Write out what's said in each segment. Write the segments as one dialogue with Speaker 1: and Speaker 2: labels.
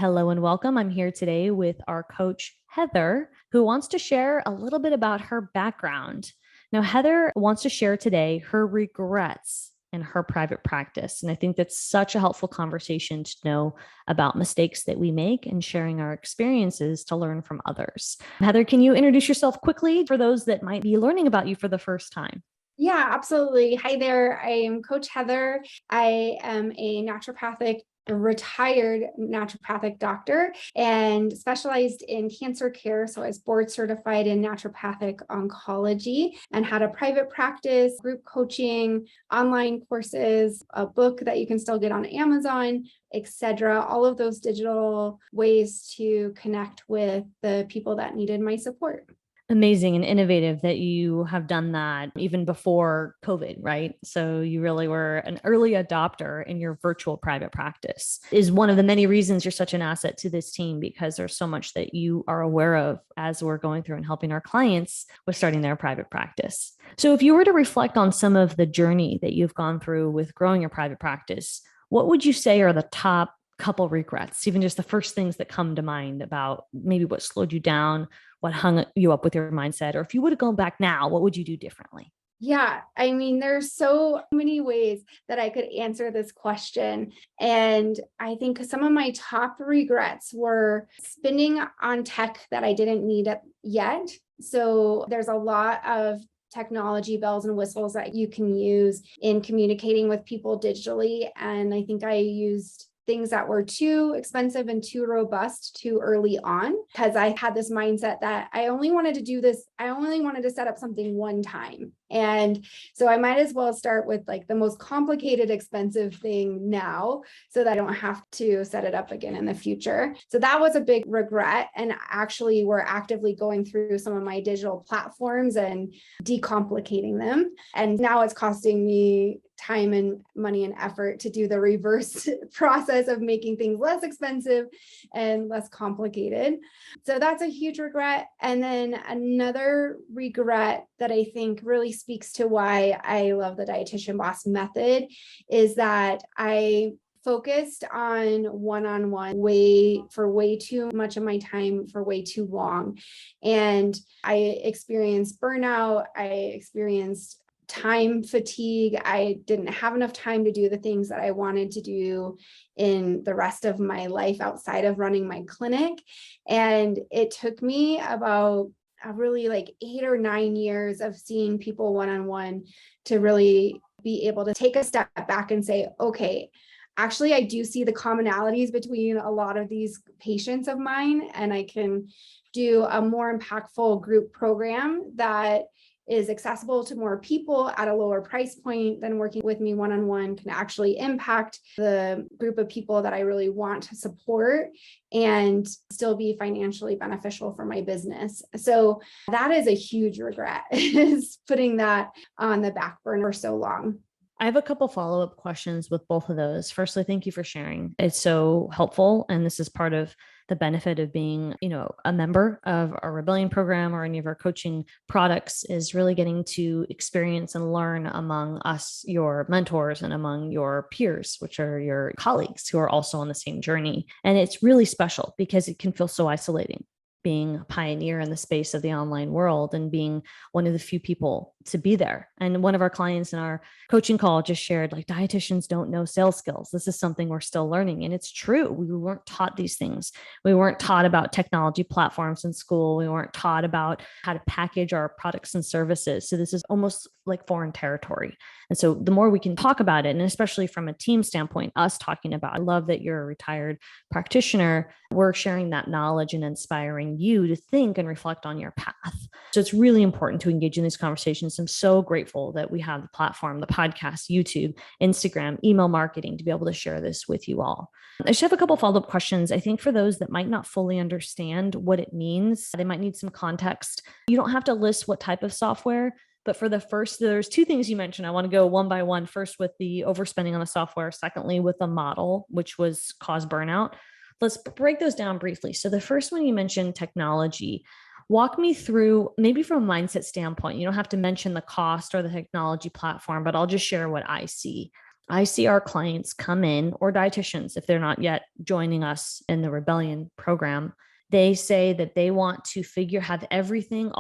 Speaker 1: Hello and welcome. I'm here today with our coach, Heather, who wants to share a little bit about her background. Now, Heather wants to share today her regrets in her private practice. And I think that's such a helpful conversation to know about mistakes that we make and sharing our experiences to learn from others. Heather, can you introduce yourself quickly for those that might be learning about you for the first time?
Speaker 2: Yeah, absolutely. Hi there. I am Coach Heather. I am a retired naturopathic doctor and specialized in cancer care. So I was board certified in naturopathic oncology and had a private practice, group coaching, online courses, a book that you can still get on Amazon, etc. All of those digital ways to connect with the people that needed my support.
Speaker 1: Amazing and innovative that you have done that even before COVID, right? So you really were an early adopter in your virtual private practice is one of the many reasons you're such an asset to this team, because there's so much that you are aware of as we're going through and helping our clients with starting their private practice. So if you were to reflect on some of the journey that you've gone through with growing your private practice, what would you say are the top couple regrets, even just the first things that come to mind about maybe what slowed you down, what hung you up with your mindset, or if you would have gone back now, what would you do differently?
Speaker 2: Yeah, I mean, there's so many ways that I could answer this question. And I think some of my top regrets were spending on tech that I didn't need yet. So there's a lot of technology bells and whistles that you can use in communicating with people digitally. And I think I used things that were too expensive and too robust too early on, because I had this mindset that I only wanted to do this. I only wanted to set up something one time. And so I might as well start with like the most complicated, expensive thing now so that I don't have to set it up again in the future. So that was a big regret. And actually, we're actively going through some of my digital platforms and decomplicating them. And now it's costing me time and money and effort to do the reverse process of making things less expensive and less complicated. So that's a huge regret. And then another regret that I think really speaks to why I love the Dietitian Boss Method is that I focused on one-on-one way too much of my time for way too long. And I experienced burnout. I experienced time fatigue. I didn't have enough time to do the things that I wanted to do in the rest of my life outside of running my clinic. And it took me about really like 8 or 9 years of seeing people one-on-one to really be able to take a step back and say, okay, actually, I do see the commonalities between a lot of these patients of mine, and I can do a more impactful group program that is accessible to more people at a lower price point than working with me one-on-one can actually impact the group of people that I really want to support and still be financially beneficial for my business. So that is a huge regret, is putting that on the back burner for so long.
Speaker 1: I have a couple follow-up questions with both of those. Firstly, thank you for sharing. It's so helpful. And this is part of the benefit of being, a member of our Rebellion program or any of our coaching products is really getting to experience and learn among us, your mentors, and among your peers, which are your colleagues who are also on the same journey. And it's really special because it can feel so isolating being a pioneer in the space of the online world and being one of the few people to be there. And one of our clients in our coaching call just shared, like, dietitians don't know sales skills. This is something we're still learning. And it's true. We weren't taught these things. We weren't taught about technology platforms in school. We weren't taught about how to package our products and services. So this is almost like foreign territory. And so the more we can talk about it, and especially from a team standpoint, us talking about, I love that you're a retired practitioner. We're sharing that knowledge and inspiring you to think and reflect on your path. So it's really important to engage in these conversations. I'm so grateful that we have the platform, the podcast, YouTube, Instagram, email marketing to be able to share this with you all. I just have a couple follow-up questions. I think for those that might not fully understand what it means, they might need some context. You don't have to list what type of software, but for the first, there's two things you mentioned. I want to go one by one. First with the overspending on the software. Secondly, with the model, which was cause burnout. Let's break those down briefly. So the first one you mentioned, technology. Walk me through, maybe from a mindset standpoint. You don't have to mention the cost or the technology platform, but I'll just share what I see. I see our clients come in, or dietitians, if they're not yet joining us in the Rebellion program, they say that they want to have everything,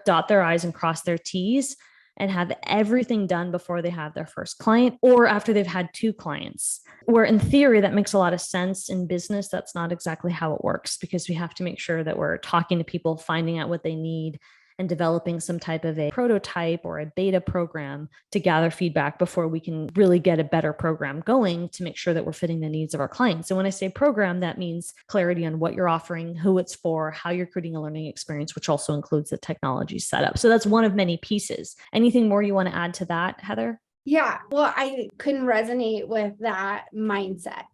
Speaker 1: dot their I's and cross their T's, and have everything done before they have their first client or after they've had 2 clients. Where in theory, that makes a lot of sense. In business, that's not exactly how it works, because we have to make sure that we're talking to people, finding out what they need, and developing some type of a prototype or a beta program to gather feedback before we can really get a better program going to make sure that we're fitting the needs of our clients. So when I say program, that means clarity on what you're offering, who it's for, how you're creating a learning experience, which also includes the technology setup. So that's one of many pieces. Anything more you want to add to that, Heather?
Speaker 2: Yeah, well, I couldn't resonate with that mindset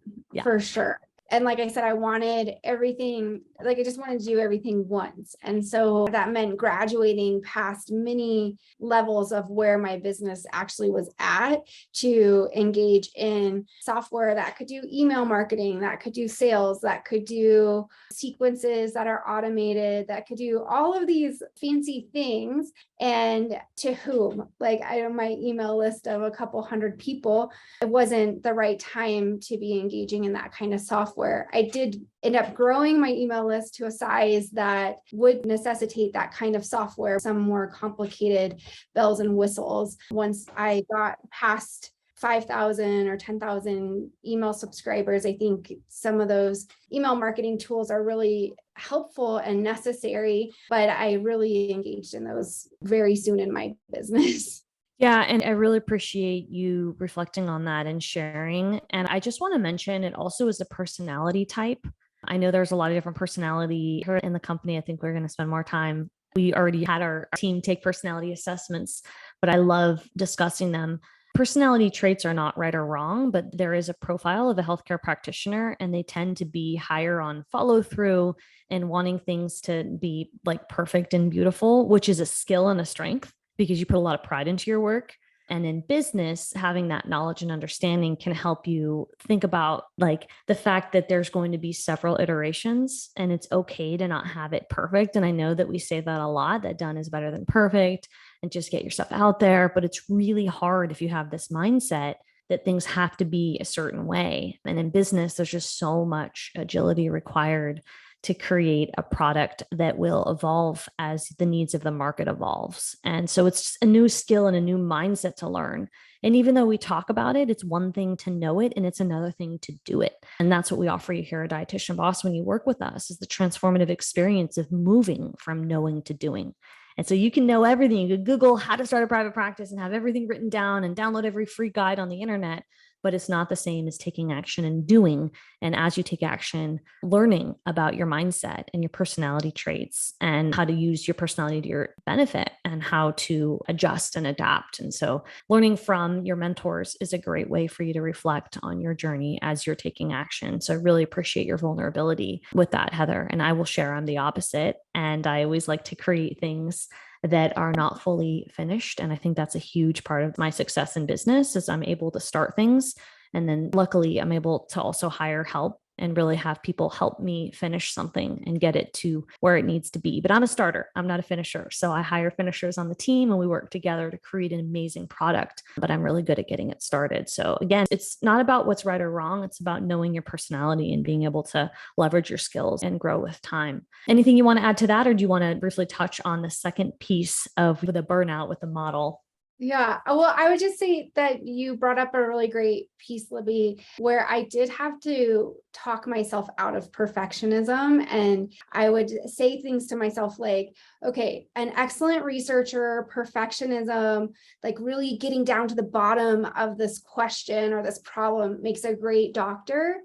Speaker 2: for sure. And like I said, I wanted everything, like I just wanted to do everything once. And so that meant graduating past many levels of where my business actually was at to engage in software that could do email marketing, that could do sales, that could do sequences that are automated, that could do all of these fancy things. And to whom? Like, I have my email list of a couple hundred people. It wasn't the right time to be engaging in that kind of software. I did end up growing my email list to a size that would necessitate that kind of software, some more complicated bells and whistles. Once I got past 5,000 or 10,000 email subscribers, I think some of those email marketing tools are really helpful and necessary, but I really engaged in those very soon in my business.
Speaker 1: Yeah, and I really appreciate you reflecting on that and sharing. And I just want to mention it also is a personality type. I know there's a lot of different personality here in the company. I think we're going to spend more time. We already had our team take personality assessments, but I love discussing them. Personality traits are not right or wrong, but there is a profile of a healthcare practitioner, and they tend to be higher on follow through and wanting things to be like perfect and beautiful, which is a skill and a strength because you put a lot of pride into your work. And in business, having that knowledge and understanding can help you think about like the fact that there's going to be several iterations and it's okay to not have it perfect. And I know that we say that a lot, that done is better than perfect, and just get your stuff out there. But it's really hard if you have this mindset that things have to be a certain way. And in business, there's just so much agility required to create a product that will evolve as the needs of the market evolves. And so it's a new skill and a new mindset to learn. And even though we talk about it, it's one thing to know it and it's another thing to do it. And that's what we offer you here at Dietitian Boss when you work with us, is the transformative experience of moving from knowing to doing. And so you can know everything. You could Google how to start a private practice and have everything written down and download every free guide on the internet, but it's not the same as taking action and doing. And as you take action, learning about your mindset and your personality traits and how to use your personality to your benefit and how to adjust and adapt. And so learning from your mentors is a great way for you to reflect on your journey as you're taking action. So I really appreciate your vulnerability with that, Heather. And I will share I'm the opposite. And I always like to create things that are not fully finished. And I think that's a huge part of my success in business is I'm able to start things. And then luckily I'm able to also hire help and really have people help me finish something and get it to where it needs to be. But I'm a starter. I'm not a finisher. So I hire finishers on the team and we work together to create an amazing product, but I'm really good at getting it started. So again, it's not about what's right or wrong. It's about knowing your personality and being able to leverage your skills and grow with time. Anything you want to add to that? Or do you want to briefly touch on the second piece of the burnout with the model?
Speaker 2: Yeah, well, I would just say that you brought up a really great piece, Libby, where I did have to talk myself out of perfectionism. And I would say things to myself like, okay, an excellent researcher, perfectionism, like really getting down to the bottom of this question or this problem makes a great doctor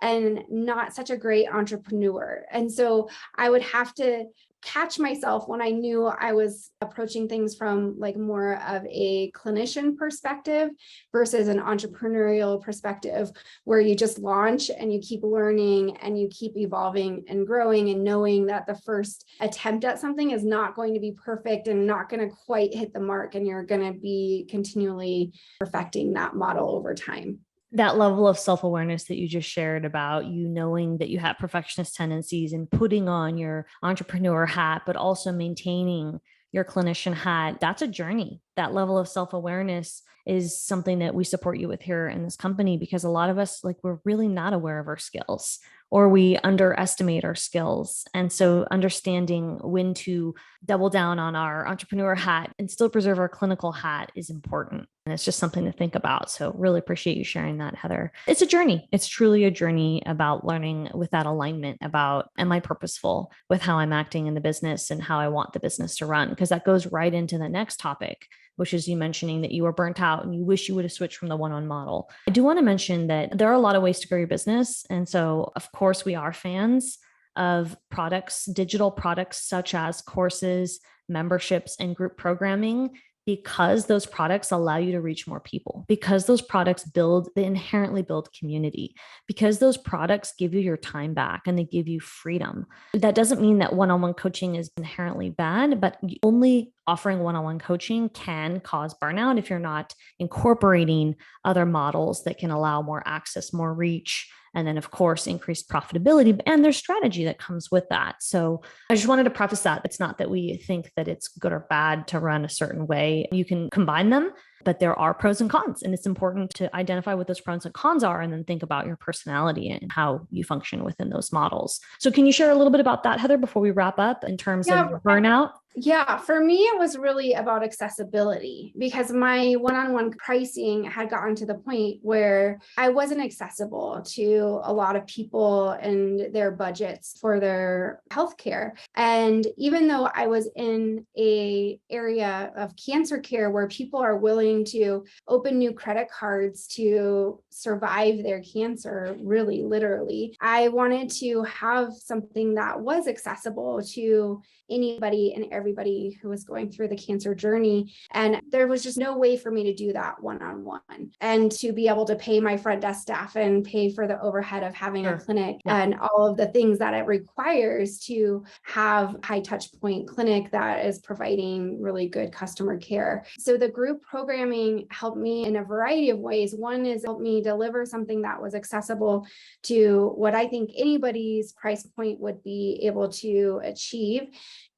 Speaker 2: and not such a great entrepreneur. And so I would have to catch myself when I knew I was approaching things from like more of a clinician perspective versus an entrepreneurial perspective, where you just launch and you keep learning and you keep evolving and growing and knowing that the first attempt at something is not going to be perfect and not going to quite hit the mark, and you're going to be continually perfecting that model over time.
Speaker 1: That level of self-awareness that you just shared about you knowing that you have perfectionist tendencies and putting on your entrepreneur hat, but also maintaining your clinician hat, that's a journey. That level of self-awareness is something that we support you with here in this company, because a lot of us, like, we're really not aware of our skills, or we underestimate our skills. And so understanding when to double down on our entrepreneur hat and still preserve our clinical hat is important. And it's just something to think about. So really appreciate you sharing that, Heather. It's a journey. It's truly a journey about learning with that alignment about, am I purposeful with how I'm acting in the business and how I want the business to run? Because that goes right into the next topic, which is you mentioning that you were burnt out and you wish you would have switched from the one-on model. I do want to mention that there are a lot of ways to grow your business. And so, of course, we are fans of products, digital products such as courses, memberships, and group programming, because those products allow you to reach more people, because those products they inherently build community, because those products give you your time back and they give you freedom. That doesn't mean that one-on-one coaching is inherently bad, but only offering one-on-one coaching can cause burnout if you're not incorporating other models that can allow more access, more reach, and then, of course, increased profitability and there's strategy that comes with that. So I just wanted to preface that. It's not that we think that it's good or bad to run a certain way. You can combine them, but there are pros and cons. And it's important to identify what those pros and cons are and then think about your personality and how you function within those models. So can you share a little bit about that, Heather, before we wrap up in terms of burnout?
Speaker 2: Yeah, for me, it was really about accessibility, because my one-on-one pricing had gotten to the point where I wasn't accessible to a lot of people and their budgets for their healthcare. And even though I was in an area of cancer care where people are willing to open new credit cards to survive their cancer, really, literally, I wanted to have something that was accessible to anybody and everybody who was going through the cancer journey. And there was just no way for me to do that one-on-one, and to be able to pay my front desk staff and pay for the overhead of having a clinic and all of the things that it requires to have high touch point clinic that is providing really good customer care. So the group programming helped me in a variety of ways. One is helped me deliver something that was accessible to what I think anybody's price point would be able to achieve.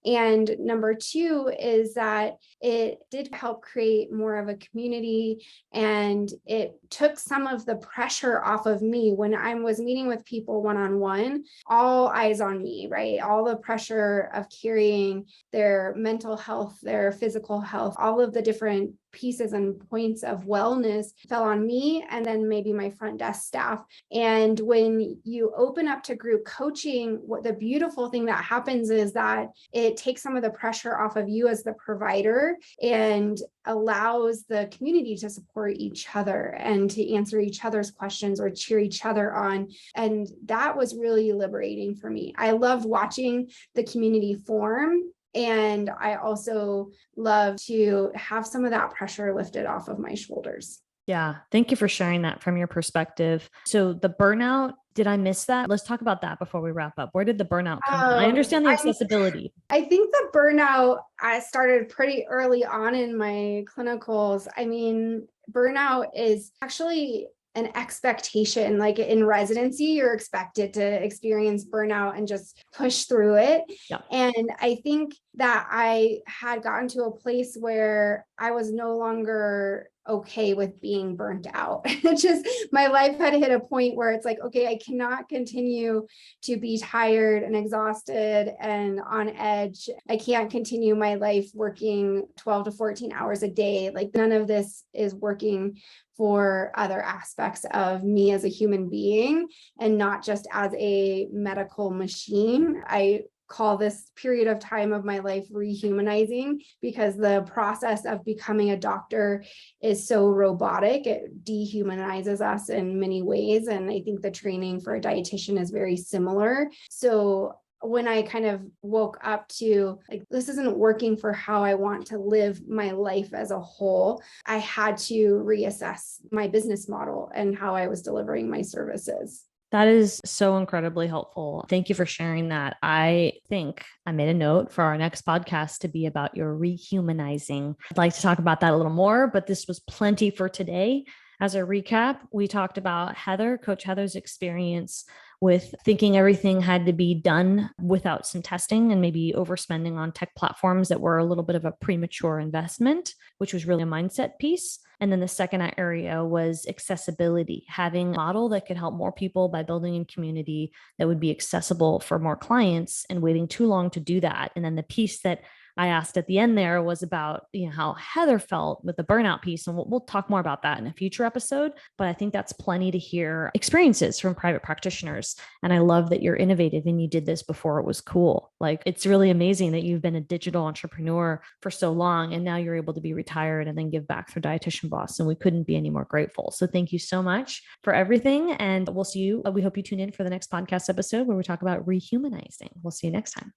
Speaker 2: And number two is that it did help create more of a community, and it took some of the pressure off of me when I was meeting with people one-on-one, all eyes on me, right? All the pressure of carrying their mental health, their physical health, all of the different pieces and points of wellness fell on me and then maybe my front desk staff. And when you open up to group coaching, what the beautiful thing that happens is that it takes some of the pressure off of you as the provider and allows the community to support each other and to answer each other's questions or cheer each other on. And that was really liberating for me. I loved watching the community form. And I also love to have some of that pressure lifted off of my shoulders.
Speaker 1: Yeah. Thank you for sharing that from your perspective. So the burnout, did I miss that? Let's talk about that before we wrap up. Where did the burnout come from? I understand the accessibility.
Speaker 2: I think the burnout, I started pretty early on in my clinicals. I mean, burnout is actually an expectation. Like in residency, you're expected to experience burnout and just push through it. Yeah. And I think that I had gotten to a place where I was no longer okay with being burnt out. Just my life had hit a point where it's like, okay, I cannot continue to be tired and exhausted and on edge. I can't continue my life working 12 to 14 hours a day. Like none of this is working for other aspects of me as a human being and not just as a medical machine. I call this period of time of my life rehumanizing, because the process of becoming a doctor is so robotic. It dehumanizes us in many ways. And I think the training for a dietitian is very similar. So when I kind of woke up to like, this isn't working for how I want to live my life as a whole, I had to reassess my business model and how I was delivering my services.
Speaker 1: That is so incredibly helpful. Thank you for sharing that. I think I made a note for our next podcast to be about your rehumanizing. I'd like to talk about that a little more, but this was plenty for today. As a recap, we talked about Heather, Coach Heather's experience with thinking everything had to be done without some testing and maybe overspending on tech platforms that were a little bit of a premature investment, which was really a mindset piece. And then the second area was accessibility, having a model that could help more people by building a community that would be accessible for more clients and waiting too long to do that. And then the piece that I asked at the end there was about, how Heather felt with the burnout piece. And we'll talk more about that in a future episode. But I think that's plenty to hear experiences from private practitioners. And I love that you're innovative and you did this before it was cool. Like, it's really amazing that you've been a digital entrepreneur for so long and now you're able to be retired and then give back through Dietitian Boss. And we couldn't be any more grateful. So thank you so much for everything. And we'll see you. We hope you tune in for the next podcast episode where we talk about rehumanizing. We'll see you next time.